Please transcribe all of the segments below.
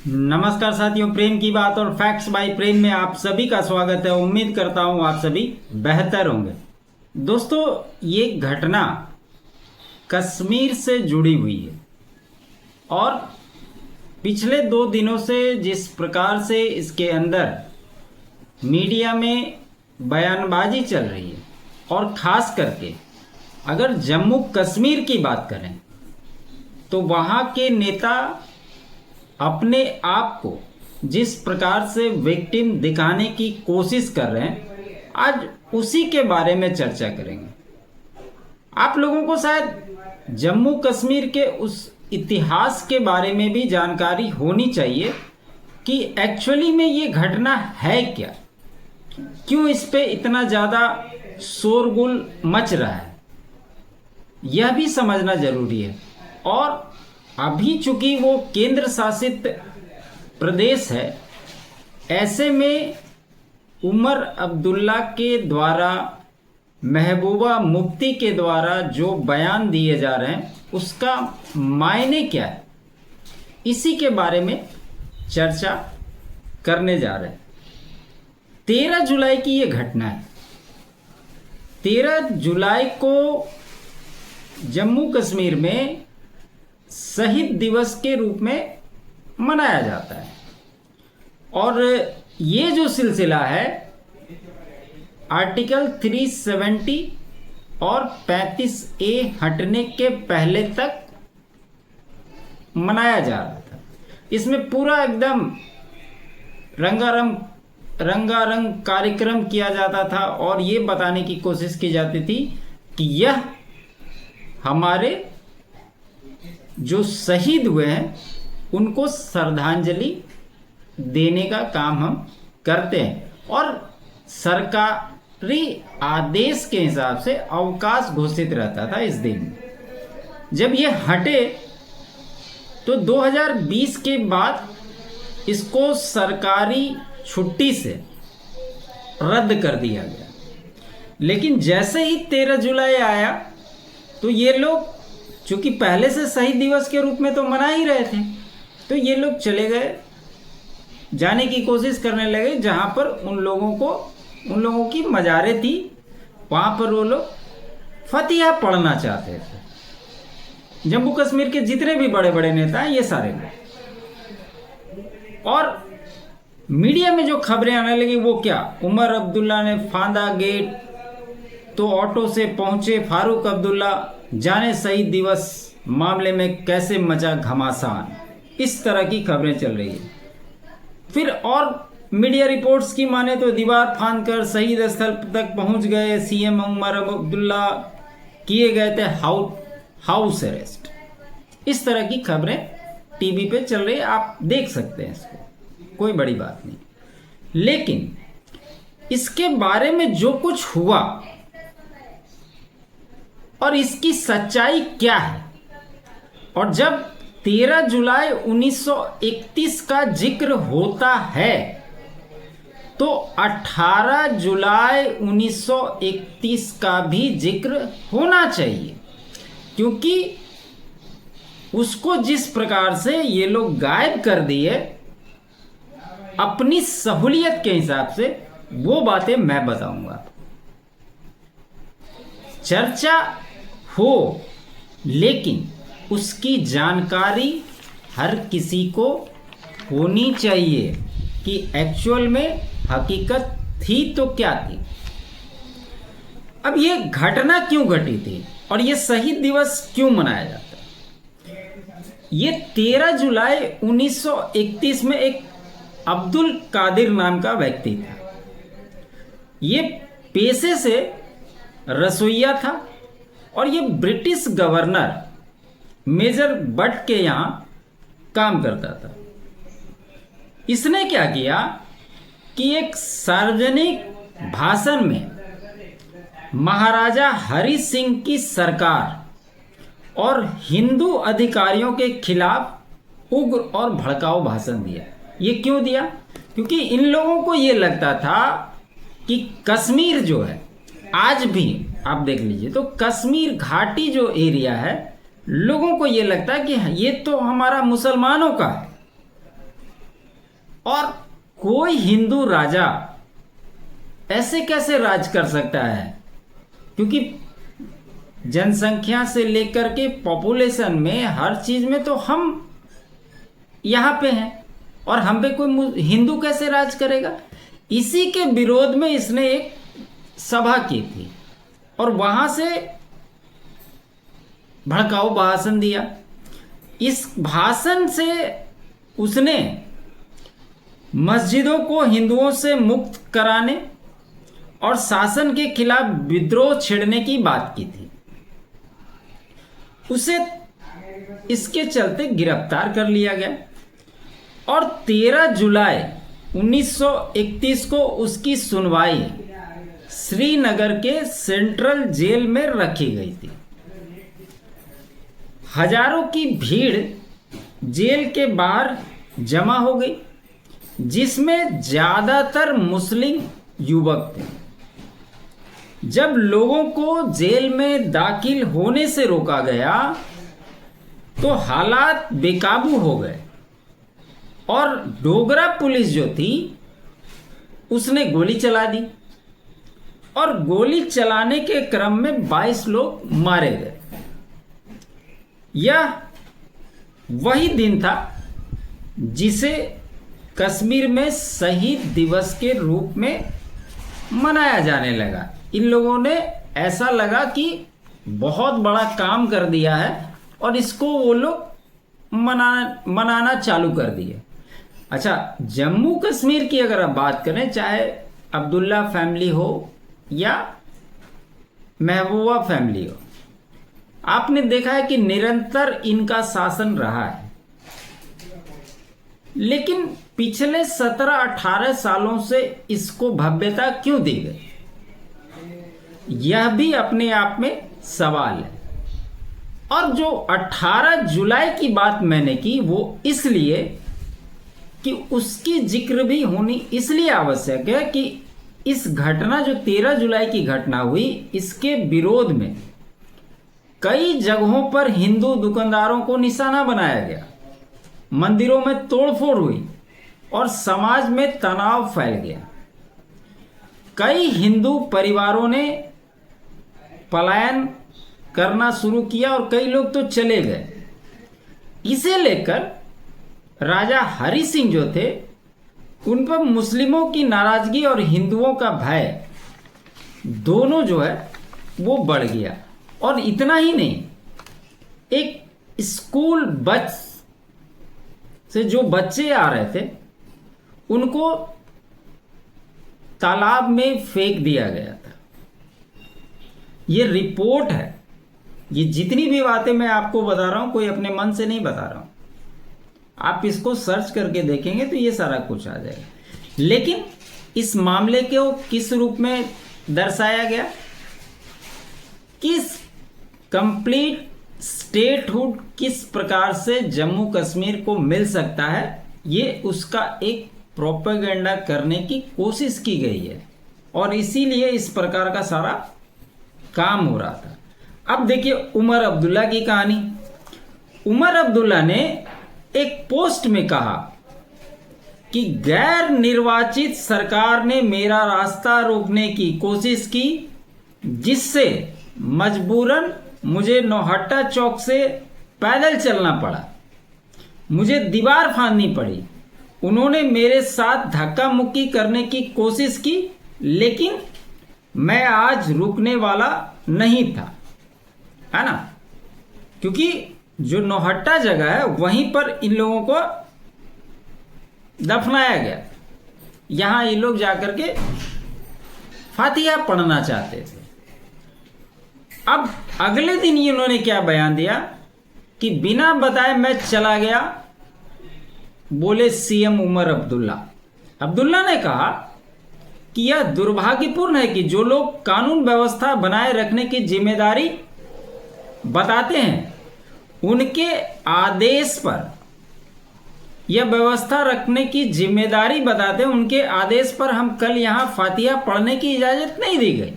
नमस्कार साथियों, प्रेम की बात और फैक्ट्स बाय प्रेम में आप सभी का स्वागत है। उम्मीद करता हूं आप सभी बेहतर होंगे। दोस्तों, ये घटना कश्मीर से जुड़ी हुई है और पिछले 2 दिनों से जिस प्रकार से इसके अंदर मीडिया में बयानबाजी चल रही है और ख़ास करके अगर जम्मू कश्मीर की बात करें तो वहाँ के नेता अपने आप को जिस प्रकार से विक्टिम दिखाने की कोशिश कर रहे हैं, आज उसी के बारे में चर्चा करेंगे। आप लोगों को शायद जम्मू कश्मीर के उस इतिहास के बारे में भी जानकारी होनी चाहिए कि एक्चुअली में ये घटना है क्या, क्यों इस पे इतना ज़्यादा शोरगुल मच रहा है, यह भी समझना जरूरी है। और अभी चूंकि वो केंद्र शासित प्रदेश है, ऐसे में उमर अब्दुल्ला के द्वारा, महबूबा मुफ्ती के द्वारा जो बयान दिए जा रहे हैं उसका मायने क्या है, इसी के बारे में चर्चा करने जा रहे हैं। 13 जुलाई की ये घटना है। 13 जुलाई को जम्मू कश्मीर में शहीद दिवस के रूप में मनाया जाता है और ये जो सिलसिला है आर्टिकल 370 और 35A हटने के पहले तक मनाया जा रहा था। इसमें पूरा एकदम रंगारंग कार्यक्रम किया जाता था और ये बताने की कोशिश की जाती थी कि यह हमारे जो शहीद हुए हैं उनको श्रद्धांजलि देने का काम हम करते हैं और सरकारी आदेश के हिसाब से अवकाश घोषित रहता था इस दिन। जब ये हटे तो 2020 के बाद इसको सरकारी छुट्टी से रद्द कर दिया गया। लेकिन जैसे ही 13 जुलाई आया तो ये लोग, चूंकि पहले से शहीद दिवस के रूप में तो मना ही रहे थे, तो ये लोग चले गए, जाने की कोशिश करने लगे जहां पर उन लोगों की मज़ारें थी, वहां पर वो लोग फतिहा पढ़ना चाहते थे। जम्मू कश्मीर के जितने भी बड़े बड़े नेता हैं, ये सारे लोग। और मीडिया में जो खबरें आने लगी वो क्या, उमर अब्दुल्ला ने फांदा गेट तो ऑटो से पहुंचे फारूक अब्दुल्ला, जाने शहीद दिवस मामले में कैसे मचा घमासान, इस तरह की खबरें चल रही है। फिर और मीडिया रिपोर्ट्स की माने तो दीवार फांदकर शहीद स्थल तक पहुंच गए सीएम उमर अब्दुल्ला, किए गए थे हाउस अरेस्ट। इस तरह की खबरें टीवी पे चल रही है, आप देख सकते हैं इसको, कोई बड़ी बात नहीं। लेकिन इसके बारे में जो कुछ हुआ और इसकी सच्चाई क्या है, और जब 13 जुलाई 1931 का जिक्र होता है तो 18 जुलाई 1931 का भी जिक्र होना चाहिए, क्योंकि उसको जिस प्रकार से ये लोग गायब कर दिए अपनी सहूलियत के हिसाब से, वो बातें मैं बताऊंगा। चर्चा हो लेकिन उसकी जानकारी हर किसी को होनी चाहिए कि एक्चुअल में हकीकत थी तो क्या थी। अब ये घटना क्यों घटी थी और ये शहीद दिवस क्यों मनाया जाता है। ये 13 जुलाई 1931 में एक अब्दुल कादिर नाम का व्यक्ति था। ये पेशे से रसोइया था और ये ब्रिटिश गवर्नर मेजर बट के यहाँ काम करता था। इसने क्या किया कि एक सार्वजनिक भाषण में महाराजा हरि सिंह की सरकार और हिंदू अधिकारियों के खिलाफ उग्र और भड़काऊ भाषण दिया। ये क्यों दिया? क्योंकि इन लोगों को ये लगता था कि कश्मीर जो है, आज भी आप देख लीजिए तो कश्मीर घाटी जो एरिया है, लोगों को ये लगता है कि ये तो हमारा मुसलमानों का है और कोई हिंदू राजा ऐसे कैसे राज कर सकता है, क्योंकि जनसंख्या से लेकर के पॉपुलेशन में हर चीज में तो हम यहाँ पे हैं, और हम पे कोई हिंदू कैसे राज करेगा। इसी के विरोध में इसने एक सभा की थी और वहां से भड़काऊ भाषण दिया। इस भाषण से उसने मस्जिदों को हिंदुओं से मुक्त कराने और शासन के खिलाफ विद्रोह छेड़ने की बात की थी। उसे इसके चलते गिरफ्तार कर लिया गया और 13 जुलाई 1931 को उसकी सुनवाई श्रीनगर के सेंट्रल जेल में रखी गई थी। हजारों की भीड़ जेल के बाहर जमा हो गई, जिसमें ज्यादातर मुस्लिम युवक थे। जब लोगों को जेल में दाखिल होने से रोका गया तो हालात बेकाबू हो गए और डोगरा पुलिस जो थी उसने गोली चला दी और गोली चलाने के क्रम में 22 लोग मारे गए। यह वही दिन था जिसे कश्मीर में शहीद दिवस के रूप में मनाया जाने लगा। इन लोगों ने ऐसा लगा कि बहुत बड़ा काम कर दिया है और इसको वो लोग मनाना चालू कर दिए। अच्छा, जम्मू कश्मीर की अगर आप बात करें, चाहे अब्दुल्ला फैमिली हो या महबूबा फैमिली हो, आपने देखा है कि निरंतर इनका शासन रहा है। लेकिन पिछले 17-18 सालों से इसको भव्यता क्यों दी गई, यह भी अपने आप में सवाल है। और जो 18 जुलाई की बात मैंने की वो इसलिए कि उसकी जिक्र भी होनी इसलिए आवश्यक है कि इस घटना जो 13 जुलाई की घटना हुई, इसके विरोध में कई जगहों पर हिंदू दुकानदारों को निशाना बनाया गया, मंदिरों में तोड़फोड़ हुई और समाज में तनाव फैल गया। कई हिंदू परिवारों ने पलायन करना शुरू किया और कई लोग तो चले गए। इसे लेकर राजा हरि सिंह जो थे, उन पर मुस्लिमों की नाराजगी और हिंदुओं का भय दोनों जो है वो बढ़ गया। और इतना ही नहीं, एक स्कूल बस से जो बच्चे आ रहे थे उनको तालाब में फेंक दिया गया था। ये रिपोर्ट है। ये जितनी भी बातें मैं आपको बता रहा हूं कोई अपने मन से नहीं बता रहा हूं, आप इसको सर्च करके देखेंगे तो ये सारा कुछ आ जाएगा। लेकिन इस मामले को किस रूप में दर्शाया गया, किस कंप्लीट स्टेटहुड किस प्रकार से जम्मू कश्मीर को मिल सकता है, ये उसका एक प्रोपेगेंडा करने की कोशिश की गई है और इसीलिए इस प्रकार का सारा काम हो रहा था। अब देखिए उमर अब्दुल्ला की कहानी। उमर अब्दुल्ला ने एक पोस्ट में कहा कि गैर निर्वाचित सरकार ने मेरा रास्ता रोकने की कोशिश की, जिससे मजबूरन मुझे नौहट्टा चौक से पैदल चलना पड़ा, मुझे दीवार फांदनी पड़ी। उन्होंने मेरे साथ धक्का मुक्की करने की कोशिश की, लेकिन मैं आज रुकने वाला नहीं था, है ना। क्योंकि जो नौहट्टा जगह है वहीं पर इन लोगों को दफनाया गया। यहां ये लोग जाकर के फातिहा पढ़ना चाहते थे। अब अगले दिन इन्होंने क्या बयान दिया कि बिना बताए मैं चला गया, बोले सीएम उमर अब्दुल्ला। अब्दुल्ला ने कहा कि यह दुर्भाग्यपूर्ण है कि जो लोग कानून व्यवस्था बनाए रखने की जिम्मेदारी बताते हैं, उनके आदेश पर यह व्यवस्था रखने की जिम्मेदारी बताते हैं, उनके आदेश पर हम कल यहां फातिहा पढ़ने की इजाजत नहीं दी गई।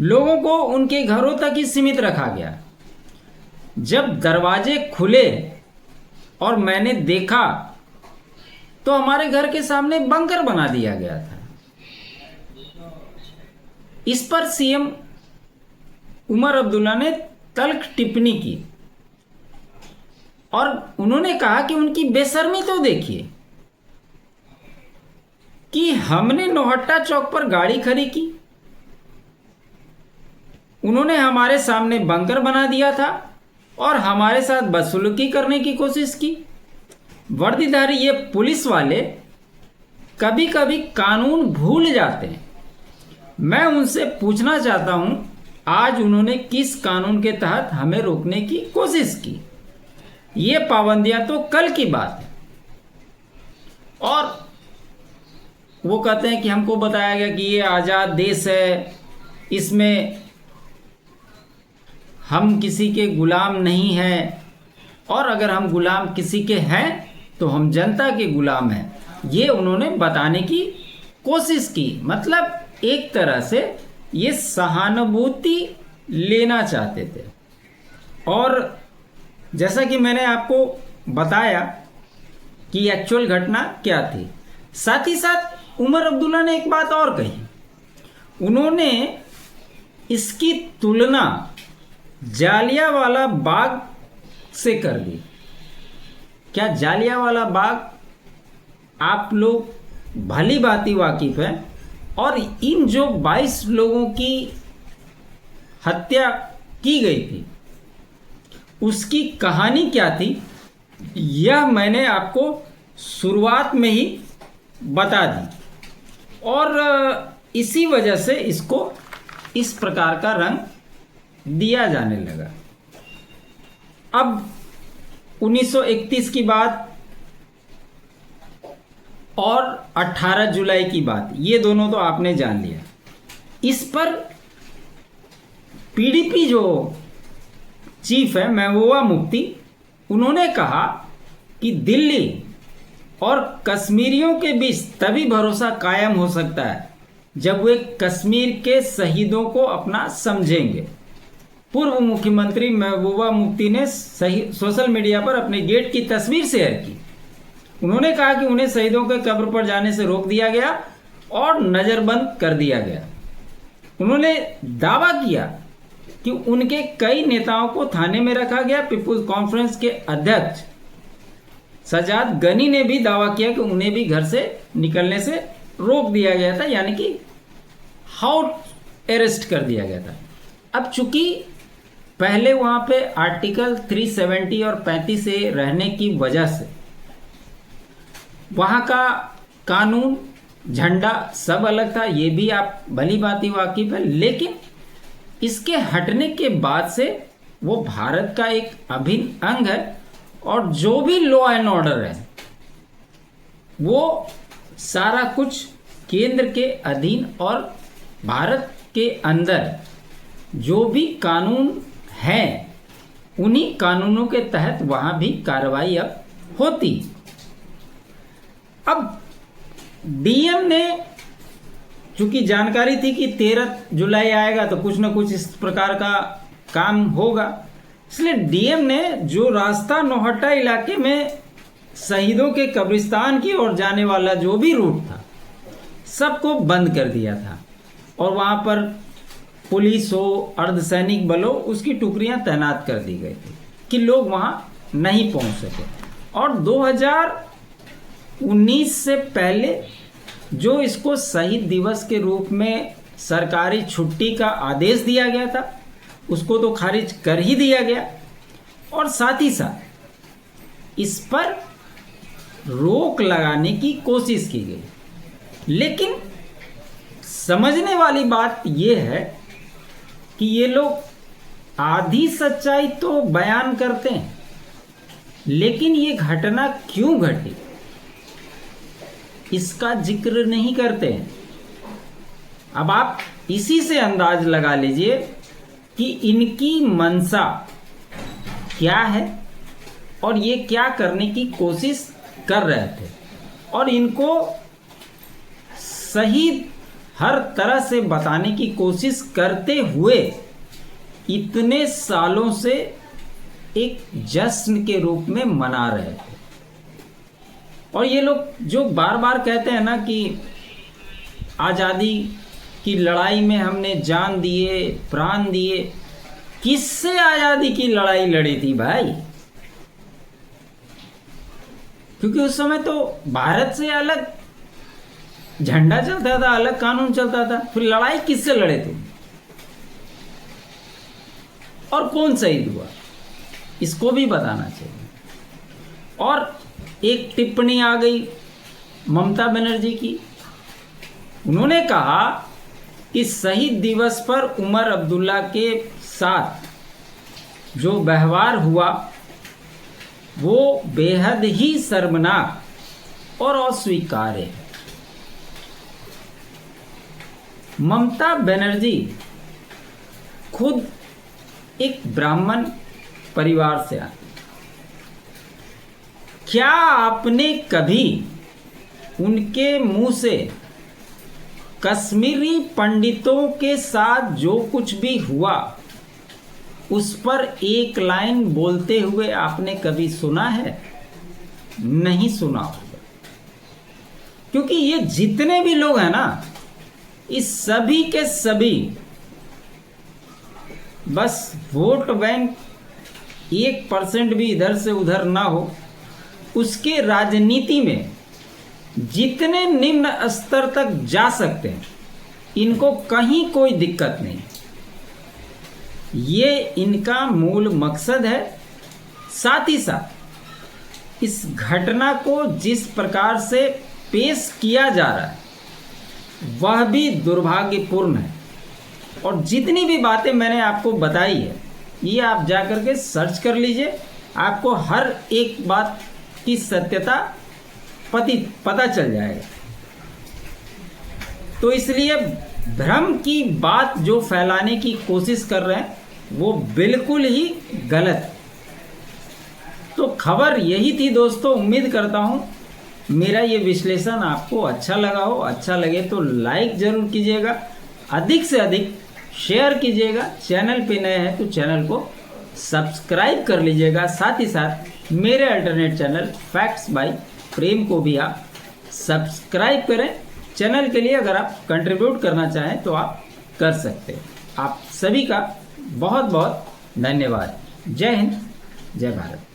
लोगों को उनके घरों तक ही सीमित रखा गया। जब दरवाजे खुले और मैंने देखा तो हमारे घर के सामने बंकर बना दिया गया था। इस पर सीएम उमर अब्दुल्ला ने तल्ख टिप्पणी की और उन्होंने कहा कि उनकी बेशर्मी तो देखिए कि हमने नौहट्टा चौक पर गाड़ी खड़ी की, उन्होंने हमारे सामने बंकर बना दिया था और हमारे साथ बदसलूकी करने की कोशिश की। वर्दीधारी ये पुलिस वाले कभी कभी कानून भूल जाते हैं। मैं उनसे पूछना चाहता हूं, आज उन्होंने किस कानून के तहत हमें रोकने की कोशिश की? ये पाबंदियां तो कल की बात है। और वो कहते हैं कि हमको बताया गया कि ये आज़ाद देश है, इसमें हम किसी के गुलाम नहीं हैं, और अगर हम गुलाम किसी के हैं तो हम जनता के गुलाम हैं। ये उन्होंने बताने की कोशिश की। मतलब एक तरह से ये सहानुभूति लेना चाहते थे। और जैसा कि मैंने आपको बताया कि एक्चुअल घटना क्या थी, साथ ही साथ उमर अब्दुल्ला ने एक बात और कही। उन्होंने इसकी तुलना जालियांवाला बाग से कर दी। क्या जालियांवाला बाग आप लोग भली भांति वाकिफ हैं, और इन जो 22 लोगों की हत्या की गई थी उसकी कहानी क्या थी, यह मैंने आपको शुरुआत में ही बता दी और इसी वजह से इसको इस प्रकार का रंग दिया जाने लगा। अब 1931 की बात और 18 जुलाई की बात, ये दोनों तो आपने जान लिया। इस पर पीडीपी जो चीफ है महबूबा मुफ्ती, उन्होंने कहा कि दिल्ली और कश्मीरियों के बीच तभी भरोसा कायम हो सकता है जब वे कश्मीर के शहीदों को अपना समझेंगे। पूर्व मुख्यमंत्री महबूबा मुफ्ती ने सोशल मीडिया पर अपने गेट की तस्वीर शेयर की। उन्होंने कहा कि उन्हें शहीदों के कब्र पर जाने से रोक दिया गया और नज़रबंद कर दिया गया। उन्होंने दावा किया कि उनके कई नेताओं को थाने में रखा गया। पीपुल्स कॉन्फ्रेंस के अध्यक्ष सजाद गनी ने भी दावा किया कि उन्हें भी घर से निकलने से रोक दिया गया था, यानी कि हाउस अरेस्ट कर दिया गया था। अब चूंकि पहले वहां पे आर्टिकल 370 और 35 से रहने की वजह से वहां का कानून, झंडा सब अलग था, ये भी आप भली भांति वाकिफ है। लेकिन इसके हटने के बाद से वो भारत का एक अभिन्न अंग है और जो भी लॉ एंड ऑर्डर है वो सारा कुछ केंद्र के अधीन और भारत के अंदर जो भी कानून हैं उन्हीं कानूनों के तहत वहां भी कार्रवाई अब होती। अब डीएम ने चूंकि जानकारी थी कि 13 जुलाई आएगा तो कुछ न कुछ इस प्रकार का काम होगा, इसलिए डीएम ने जो रास्ता नौहट्टा इलाके में शहीदों के कब्रिस्तान की ओर जाने वाला जो भी रूट था सबको बंद कर दिया था और वहां पर पुलिस हो, अर्धसैनिक बल हो, उसकी टुकड़ियां तैनात कर दी गई थी कि लोग वहां नहीं पहुंच सके। और 2019 से पहले जो इसको शहीद दिवस के रूप में सरकारी छुट्टी का आदेश दिया गया था उसको तो खारिज कर ही दिया गया और साथ ही साथ इस पर रोक लगाने की कोशिश की गई। लेकिन समझने वाली बात यह है कि ये लोग आधी सच्चाई तो बयान करते हैं, लेकिन ये घटना क्यों घटी इसका जिक्र नहीं करते हैं। अब आप इसी से अंदाज लगा लीजिए कि इनकी मंशा क्या है और ये क्या करने की कोशिश कर रहे थे, और इनको सही हर तरह से बताने की कोशिश करते हुए इतने सालों से एक जश्न के रूप में मना रहे थे। और ये लोग जो बार बार कहते हैं ना कि आज़ादी की लड़ाई में हमने जान दिए, प्राण दिए, किससे आज़ादी की लड़ाई लड़ी थी भाई? क्योंकि उस समय तो भारत से अलग झंडा चलता था, अलग कानून चलता था, फिर लड़ाई किससे लड़े थे और कौन शहीद हुआ, इसको भी बताना चाहिए। और एक टिप्पणी आ गई ममता बनर्जी की, उन्होंने कहा कि शहीद दिवस पर उमर अब्दुल्ला के साथ जो व्यवहार हुआ वो बेहद ही शर्मनाक और अस्वीकार्य है। ममता बनर्जी खुद एक ब्राह्मण परिवार से आती, क्या आपने कभी उनके मुंह से कश्मीरी पंडितों के साथ जो कुछ भी हुआ उस पर एक लाइन बोलते हुए आपने कभी सुना है? नहीं सुना होगा, क्योंकि ये जितने भी लोग हैं ना, इस सभी के सभी बस वोट बैंक 1% भी इधर से उधर ना हो, उसके राजनीति में जितने निम्न स्तर तक जा सकते हैं, इनको कहीं कोई दिक्कत नहीं। ये इनका मूल मकसद है। साथ ही साथ इस घटना को जिस प्रकार से पेश किया जा रहा है वह भी दुर्भाग्यपूर्ण है। और जितनी भी बातें मैंने आपको बताई है, ये आप जाकर के सर्च कर लीजिए, आपको हर एक बात की सत्यता पता चल जाएगा। तो इसलिए भ्रम की बात जो फैलाने की कोशिश कर रहे हैं वो बिल्कुल ही गलत है। तो खबर यही थी दोस्तों। उम्मीद करता हूँ मेरा ये विश्लेषण आपको अच्छा लगा हो। अच्छा लगे तो लाइक ज़रूर कीजिएगा, अधिक से अधिक शेयर कीजिएगा। चैनल पे नए हैं तो चैनल को सब्सक्राइब कर लीजिएगा। साथ ही साथ मेरे अल्टरनेट चैनल फैक्ट्स बाय प्रेम को भी आप सब्सक्राइब करें। चैनल के लिए अगर आप कंट्रीब्यूट करना चाहें तो आप कर सकते हैं। आप सभी का बहुत बहुत धन्यवाद। जय हिंद, जय भारत।